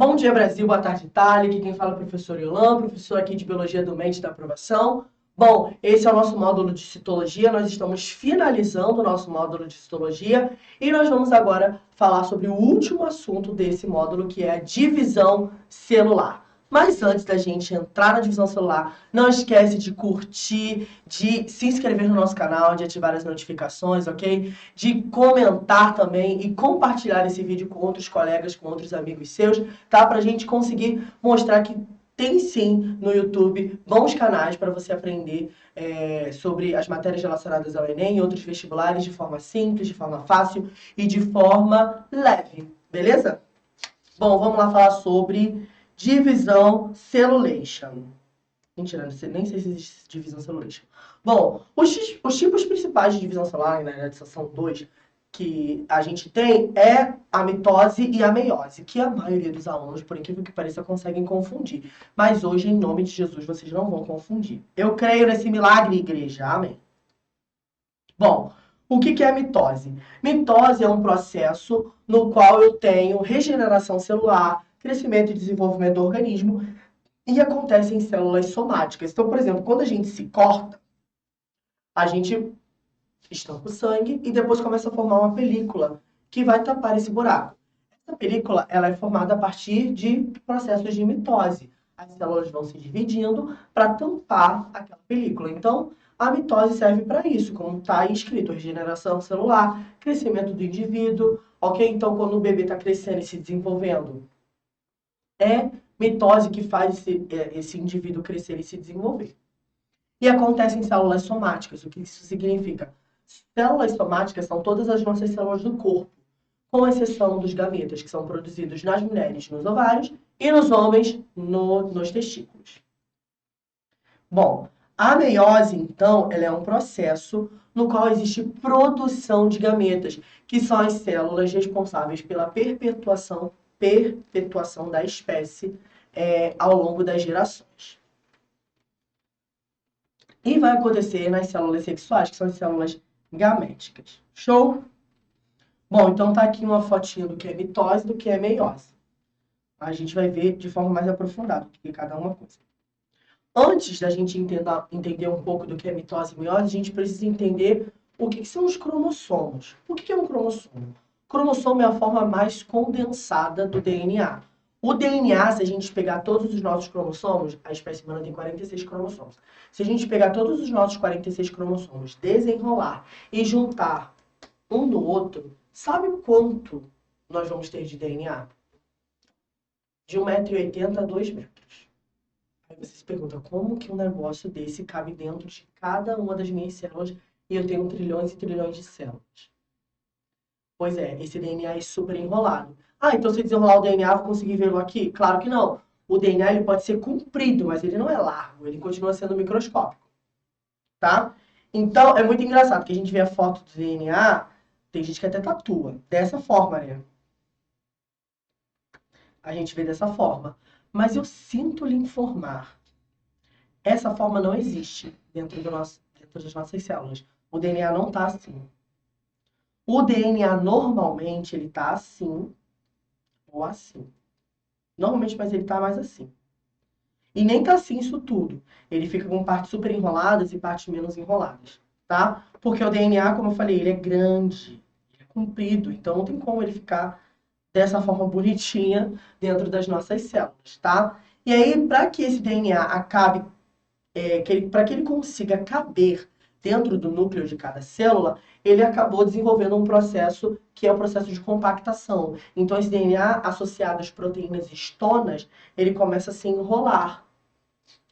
Bom dia, Brasil. Boa tarde, Itália. Aqui quem fala é o professor Yolan, professor aqui de Biologia do Mente da Aprovação. Bom, esse é o nosso módulo de citologia. Nós estamos finalizando o nosso módulo de citologia e nós vamos agora falar sobre o último assunto desse módulo, que é a divisão celular. Mas antes da gente entrar na divisão celular, não esquece de curtir, de se inscrever no nosso canal, de ativar as notificações, ok? De comentar também e compartilhar esse vídeo com outros colegas, com outros amigos seus, tá? Pra gente conseguir mostrar que tem sim no YouTube bons canais para você aprender sobre as matérias relacionadas ao Enem e outros vestibulares de forma simples, de forma fácil e de forma leve, beleza? Bom, vamos lá falar sobre divisão cellulation. Mentira, nem sei se existe divisão cellulation. Bom, os tipos principais de divisão celular, na seção 2, que a gente tem é a mitose e a meiose, que a maioria dos alunos, por incrível que pareça, conseguem confundir. Mas hoje, em nome de Jesus, vocês não vão confundir. Eu creio nesse milagre, igreja. Amém. Bom, o que é a mitose? Mitose é um processo no qual eu tenho regeneração celular, crescimento e desenvolvimento do organismo, e acontece em células somáticas. Então, por exemplo, quando a gente se corta, a gente estanca o sangue e depois começa a formar uma película que vai tapar esse buraco. Essa película ela é formada a partir de processos de mitose. As células vão se dividindo para tampar aquela película. Então, a mitose serve para isso, como está aí escrito, regeneração celular, crescimento do indivíduo, ok? Então, quando o bebê está crescendo e se desenvolvendo, é mitose que faz esse indivíduo crescer e se desenvolver. E acontece em células somáticas. O que isso significa? Células somáticas são todas as nossas células do corpo, com exceção dos gametas, que são produzidos nas mulheres nos ovários e nos homens nos testículos. Bom, a meiose, então, ela é um processo no qual existe produção de gametas, que são as células responsáveis pela perpetuação da espécie ao longo das gerações. E vai acontecer nas células sexuais, que são as células gaméticas. Show? Bom, então tá aqui uma fotinha do que é mitose e do que é meiose. A gente vai ver de forma mais aprofundada o que é cada uma coisa. Antes da gente entender um pouco do que é mitose e meiose, a gente precisa entender o que são os cromossomos. O que é um cromossomo? O cromossomo é a forma mais condensada do DNA. O DNA, se a gente pegar todos os nossos cromossomos, a espécie humana tem 46 cromossomos. Se a gente pegar todos os nossos 46 cromossomos, desenrolar e juntar um no outro, sabe quanto nós vamos ter de DNA? De 1,80 m a 2 metros. Aí você se pergunta, como que um negócio desse cabe dentro de cada uma das minhas células e eu tenho trilhões e trilhões de células? Pois é, esse DNA é super enrolado. Ah, então se desenrolar o DNA, vou conseguir vê-lo aqui? Claro que não. O DNA ele pode ser comprido, mas ele não é largo, ele continua sendo microscópico, tá? Então, é muito engraçado que a gente vê a foto do DNA, tem gente que até tatua, dessa forma, né? A gente vê dessa forma. Mas eu sinto lhe informar, essa forma não existe dentro das nossas células. O DNA não está assim. O DNA, normalmente, ele está assim ou assim. Normalmente, mas ele está mais assim. E nem tá assim isso tudo. Ele fica com partes super enroladas e partes menos enroladas, tá? Porque o DNA, como eu falei, ele é grande, ele é comprido, então não tem como ele ficar dessa forma bonitinha dentro das nossas células, tá? E aí, para que esse DNA acabe, para que ele consiga caber dentro do núcleo de cada célula, ele acabou desenvolvendo um processo que é o processo de compactação. Então, esse DNA associado às proteínas histonas, ele começa a se enrolar,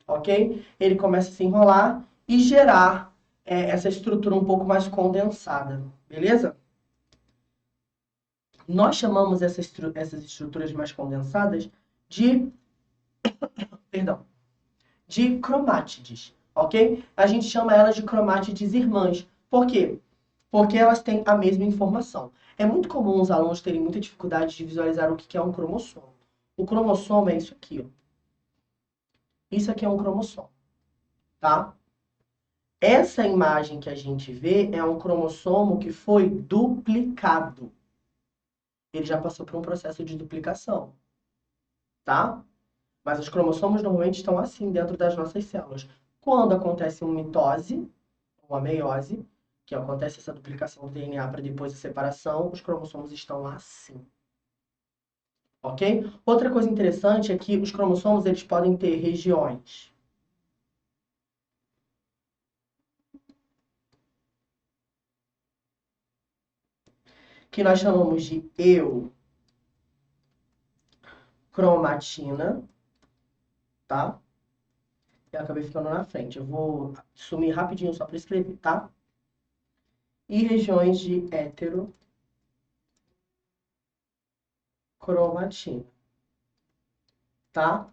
ok? Ele começa a se enrolar e gerar essa estrutura um pouco mais condensada, beleza? Nós chamamos essas estruturas mais condensadas de, de cromátides, ok? A gente chama elas de cromátides irmãs. Por quê? Porque elas têm a mesma informação. É muito comum os alunos terem muita dificuldade de visualizar o que é um cromossomo. O cromossomo é isso aqui, ó. Isso aqui é um cromossomo, tá? Essa imagem que a gente vê é um cromossomo que foi duplicado. Ele já passou por um processo de duplicação. tá? Mas os cromossomos normalmente estão assim dentro das nossas células. Quando acontece uma mitose, uma meiose, que acontece essa duplicação do DNA para depois a separação, os cromossomos estão assim. Ok? Outra coisa interessante é que os cromossomos eles podem ter regiões que nós chamamos de eucromatina, tá? Eu acabei ficando na frente. Eu vou sumir rapidinho só para escrever, tá? E regiões de heterocromatina, tá?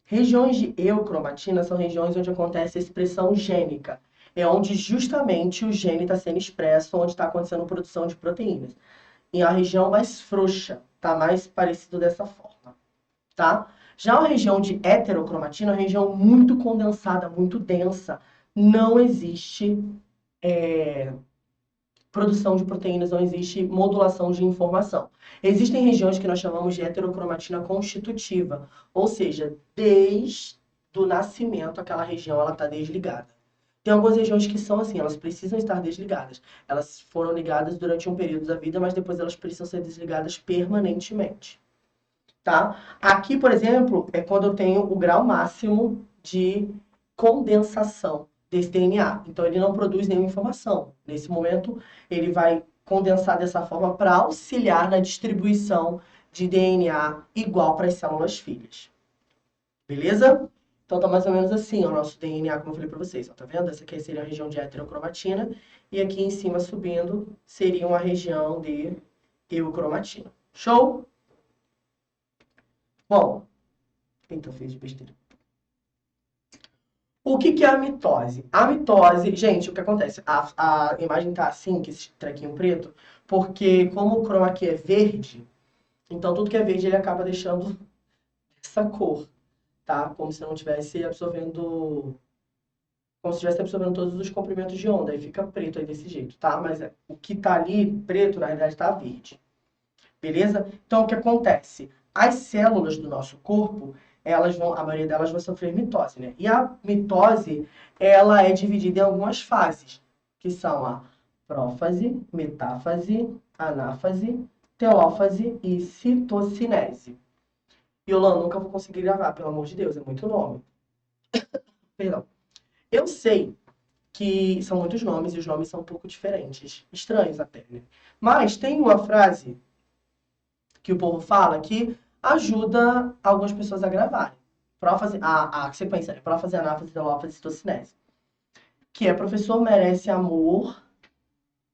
Regiões de eucromatina são regiões onde acontece a expressão gênica. É onde justamente o gene está sendo expresso, onde está acontecendo a produção de proteínas. E a região mais frouxa, tá mais parecido dessa forma, tá? Já a região de heterocromatina é uma região muito condensada, muito densa. Não existe produção de proteínas, não existe modulação de informação. Existem regiões que nós chamamos de heterocromatina constitutiva, ou seja, desde o nascimento aquela região ela está desligada. Tem algumas regiões que são assim, elas precisam estar desligadas. Elas foram ligadas durante um período da vida, mas depois elas precisam ser desligadas permanentemente, tá? Aqui, por exemplo, é quando eu tenho o grau máximo de condensação desse DNA. Então, ele não produz nenhuma informação. Nesse momento, ele vai condensar dessa forma para auxiliar na distribuição de DNA igual para as células filhas. Beleza? Então, tá mais ou menos assim, ó, o nosso DNA, como eu falei para vocês. Ó, tá vendo? Essa aqui seria a região de heterocromatina. E aqui em cima, subindo, seria uma região de eucromatina. Show? Bom, então fiz besteira. O que é a mitose? A mitose, gente, o que acontece? A imagem tá assim, que esse trequinho preto, porque como o chroma key é verde, então tudo que é verde ele acaba deixando essa cor, tá? Como se não estivesse absorvendo, como se estivesse absorvendo todos os comprimentos de onda, aí fica preto aí desse jeito, tá? Mas o que tá ali preto, na realidade, tá verde. Beleza? Então, o que acontece? As células do nosso corpo, elas vão, a maioria delas vai sofrer mitose, né? E a mitose, ela é dividida em algumas fases, que são a prófase, metáfase, anáfase, telófase e citocinese. Yolanda, nunca vou conseguir gravar, pelo amor de Deus, é muito nome. Perdão. Eu sei que são muitos nomes e os nomes são um pouco diferentes, estranhos até, né? Mas tem uma frase que o povo fala que ajuda algumas pessoas a gravarem. Prófase, a sequência, né? Prófase, anáfase, telófase, citocinese. Que é professor merece amor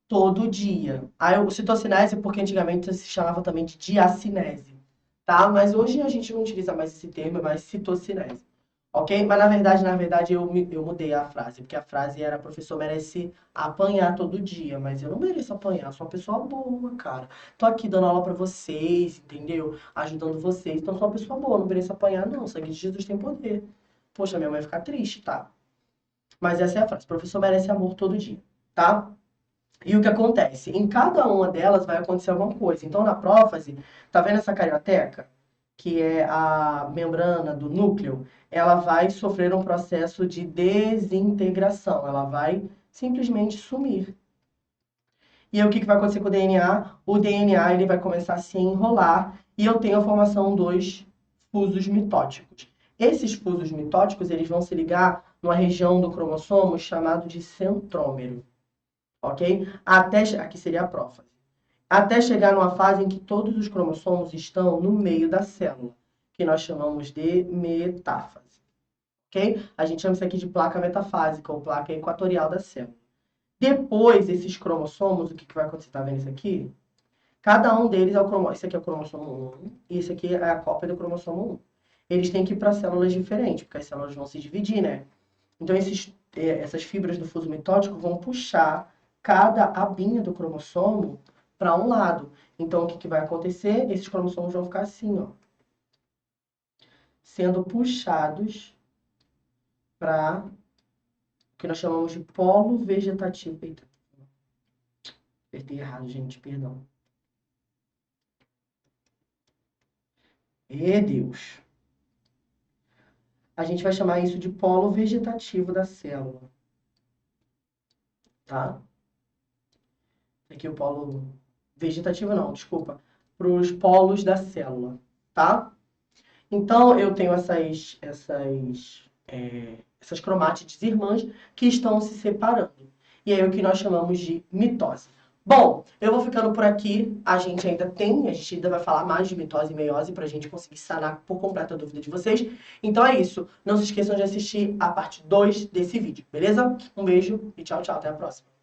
todo dia. Aí o citocinese, porque antigamente se chamava também de diacinese, tá? Mas hoje a gente não utiliza mais esse termo, é mais citocinese. Ok? Mas na verdade, eu mudei a frase, porque a frase era professor merece apanhar todo dia, mas eu não mereço apanhar, sou uma pessoa boa, cara. Tô aqui dando aula pra vocês, entendeu? Ajudando vocês, então sou uma pessoa boa, não mereço apanhar, não. O sangue de Jesus tem poder. Poxa, minha mãe vai ficar triste, tá? Mas essa é a frase, professor merece amor todo dia, tá? E o que acontece? Em cada uma delas vai acontecer alguma coisa. Então, na prófase, tá vendo essa carioteca? Que é a membrana do núcleo, ela vai sofrer um processo de desintegração. Ela vai simplesmente sumir. E aí, o que vai acontecer com o DNA? O DNA ele vai começar a se enrolar e eu tenho a formação dos fusos mitóticos. Esses fusos mitóticos eles vão se ligar numa região do cromossomo chamado de centrômero, ok? Aqui seria a prófase. Até chegar numa fase em que todos os cromossomos estão no meio da célula, que nós chamamos de metáfase, ok? A gente chama isso aqui de placa metafásica, ou placa equatorial da célula. Depois, esses cromossomos, o que vai acontecer? Tá vendo isso aqui? Cada um deles é o cromossomo. Esse aqui é o cromossomo 1, e esse aqui é a cópia do cromossomo 1. Eles têm que ir para células diferentes, porque as células vão se dividir, né? Então, essas fibras do fuso mitótico vão puxar cada abinha do cromossomo para um lado. Então, o que vai acontecer? Esses cromossomos vão ficar assim, ó, sendo puxados para o que nós chamamos de polo vegetativo. Eita, apertei errado, gente, perdão. Deus. A gente vai chamar isso de polo vegetativo da célula, tá? Aqui o polo vegetativo não, desculpa, para os polos da célula, tá? Então, eu tenho essas cromátides irmãs que estão se separando. E aí é o que nós chamamos de mitose. Bom, eu vou ficando por aqui. A gente ainda vai falar mais de mitose e meiose para a gente conseguir sanar por completo a dúvida de vocês. Então é isso. Não se esqueçam de assistir a parte 2 desse vídeo, beleza? Um beijo e tchau, tchau. Até a próxima.